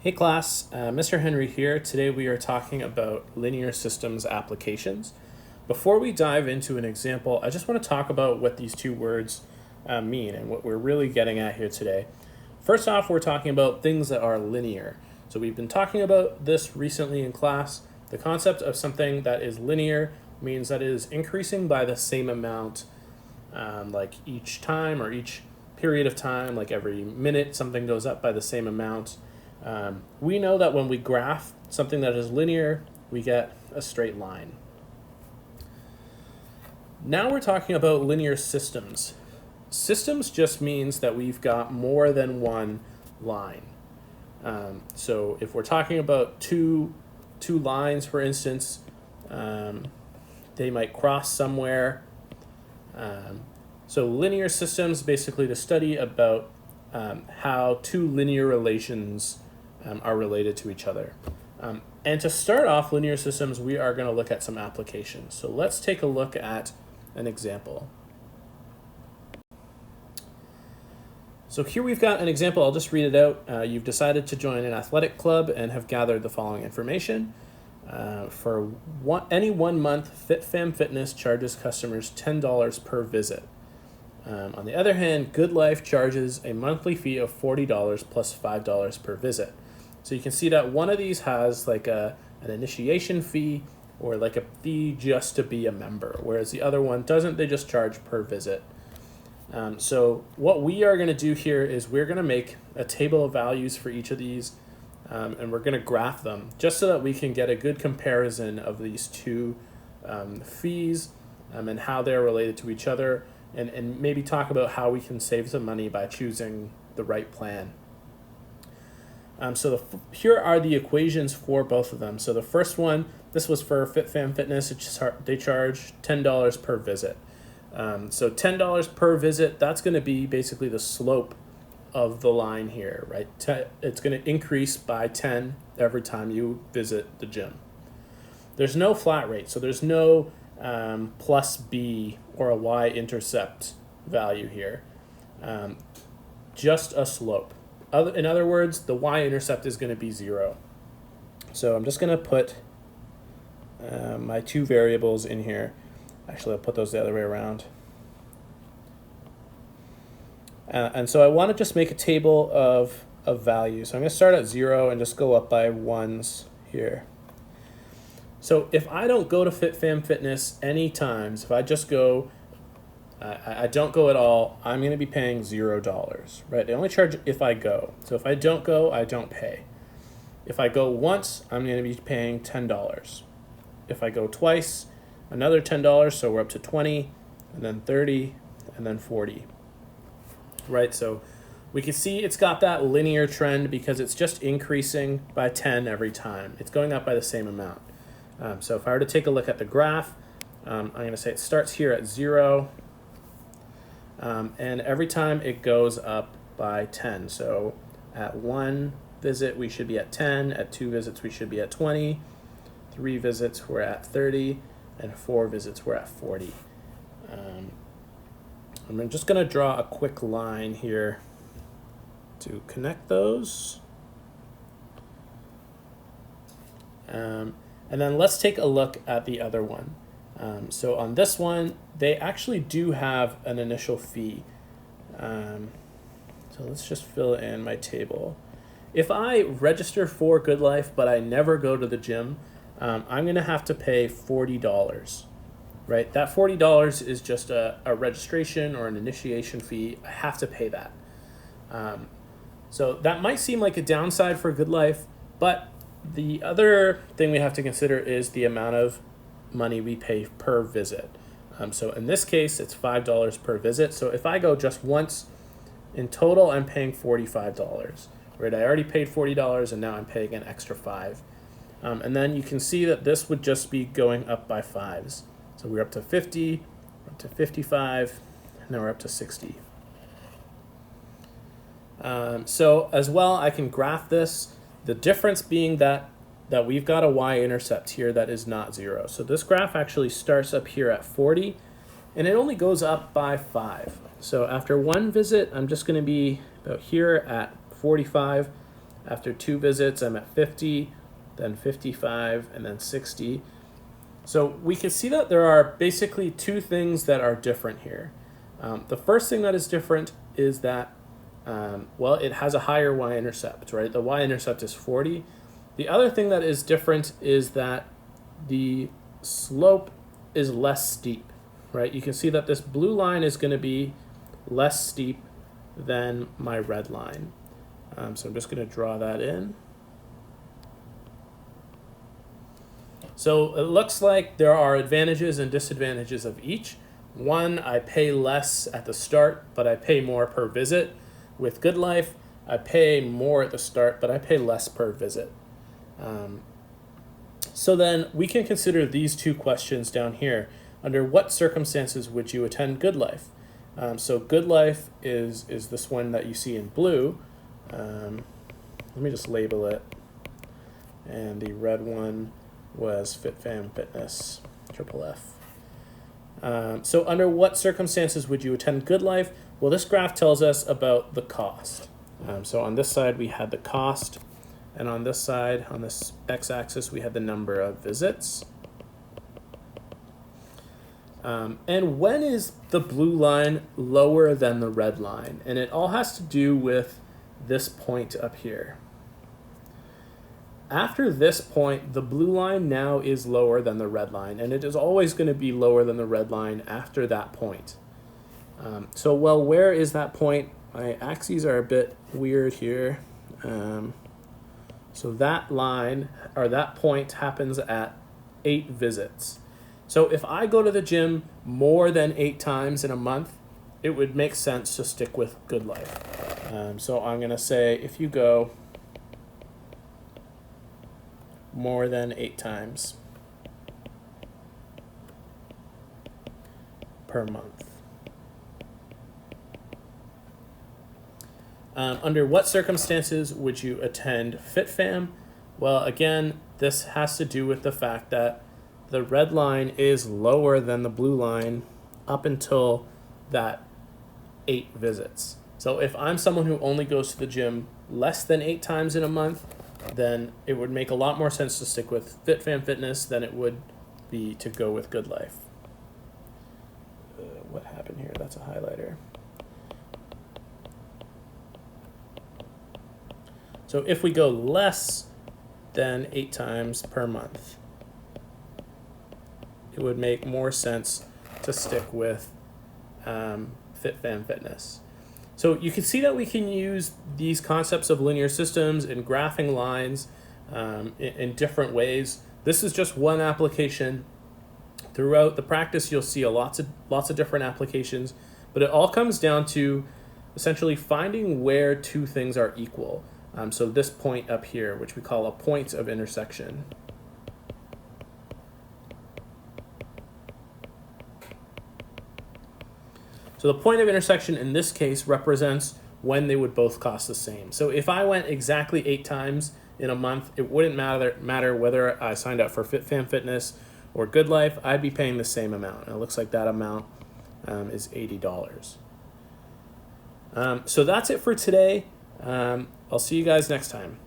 Hey class, Mr. Henry here. Today we are talking about linear systems applications. Before we dive into an example, I just want to talk about what these two words mean and what we're really getting at here today. First off, we're talking about things that are linear. So we've been talking about this recently in class. The concept of something that is linear means that it is increasing by the same amount, like each time or each period of time, like every minute something goes up by the same amount. We know that when we graph something that is linear, we get a straight line. Now we're talking about linear systems. Systems just means that we've got more than one line. So if we're talking about two lines, for instance, they might cross somewhere. So linear systems, basically the study about how two linear relations are related to each other. And to start off linear systems, we are going to look at some applications. So let's take a look at an example. So here we've got an example. I'll just read it out. You've decided to join an athletic club and have gathered the following information. For any 1 month, FitFam Fitness charges customers $10 per visit. On the other hand, Good Life charges a monthly fee of $40 plus $5 per visit. So you can see that one of these has like an initiation fee or like a fee just to be a member, whereas the other one doesn't. They just charge per visit. So what we are going to do here is we're going to make a table of values for each of these, and we're going to graph them just so that we can get a good comparison of these two fees and how they're related to each other, and maybe talk about how we can save some money by choosing the right plan. Here are the equations for both of them. So the first one, this was for FitFam Fitness. They charge $10 per visit. So $10 per visit, that's going to be basically the slope of the line here, right? It's going to increase by 10 every time you visit the gym. There's no flat rate, so there's no plus B or a y-intercept value here, just a slope. In other words, the y-intercept is going to be 0. So I'm just going to put my two variables in here. Actually, I'll put those the other way around. And so I want to just make a table of values. So I'm going to start at 0 and just go up by 1s here. So if I don't go to FitFam Fitness any times, if I just go, I don't go at all, I'm going to be paying $0, right? They only charge if I go. So if I don't go, I don't pay. If I go once, I'm going to be paying $10. If I go twice, another $10, so we're up to 20, and then 30, and then 40. Right, so we can see it's got that linear trend because it's just increasing by 10 every time. It's going up by the same amount. So if I were to take a look at the graph, I'm going to say it starts here at 0, and every time it goes up by 10. So at 1 visit, we should be at 10. At 2 visits, we should be at 20. 3 visits, we're at 30. And 4 visits, we're at 40. I'm just going to draw a quick line here to connect those. And then let's take a look at the other one. So on this one, they actually do have an initial fee. So let's just fill in my table. If I register for Good Life, but I never go to the gym, I'm going to have to pay $40, right? That $40 is just a registration or an initiation fee. I have to pay that. So that might seem like a downside for Good Life, but the other thing we have to consider is the amount of money we pay per visit. So in this case, it's $5 per visit. So if I go just once, in total, I'm paying $45, right? I already paid $40 and now I'm paying an extra $5. And then you can see that this would just be going up by 5s. So we're up to 50, up to 55, and now we're up to 60. So as well, I can graph this. The difference being that we've got a y-intercept here that is not 0. So this graph actually starts up here at 40, and it only goes up by 5. So after 1 visit, I'm just going to be about here at 45. After 2 visits, I'm at 50, then 55, and then 60. So we can see that there are basically 2 things that are different here. The first thing that is different is that, well, it has a higher y-intercept, right? The y-intercept is 40. The other thing that is different is that the slope is less steep, right? You can see that this blue line is going to be less steep than my red line. So I'm just going to draw that in. So it looks like there are advantages and disadvantages of each. One, I pay less at the start, but I pay more per visit. With GoodLife, I pay more at the start, but I pay less per visit. So then we can consider these 2 questions down here. Under what circumstances would you attend GoodLife? So GoodLife is this one that you see in blue. Let me just label it. And the red one was FitFam Fitness, triple F. So under what circumstances would you attend GoodLife? Well, this graph tells us about the cost. So on this side, we had the cost. And on this side, on this x-axis, we had the number of visits. And when is the blue line lower than the red line? And it all has to do with this point up here. After this point, the blue line now is lower than the red line, and it is always going to be lower than the red line after that point. So, well, where is that point? My axes are a bit weird here. So that line, or that point, happens at 8 visits. So if I go to the gym more than 8 times in a month, it would make sense to stick with GoodLife. So I'm going to say if you go more than 8 times per month. Under what circumstances would you attend FitFam? Well, again, this has to do with the fact that the red line is lower than the blue line up until that 8 visits. So if I'm someone who only goes to the gym less than 8 times in a month, then it would make a lot more sense to stick with FitFam Fitness than it would be to go with GoodLife. What happened here? That's a highlighter. So if we go less than 8 times per month, it would make more sense to stick with FitFam Fitness. So you can see that we can use these concepts of linear systems and graphing lines in different ways. This is just one application. Throughout the practice, you'll see lots of different applications, but it all comes down to essentially finding where 2 things are equal. So this point up here, which we call a point of intersection. So the point of intersection in this case represents when they would both cost the same. So if I went exactly 8 times in a month, it wouldn't matter whether I signed up for FitFam Fitness or GoodLife, I'd be paying the same amount. And it looks like that amount is $80. So that's it for today. I'll see you guys next time.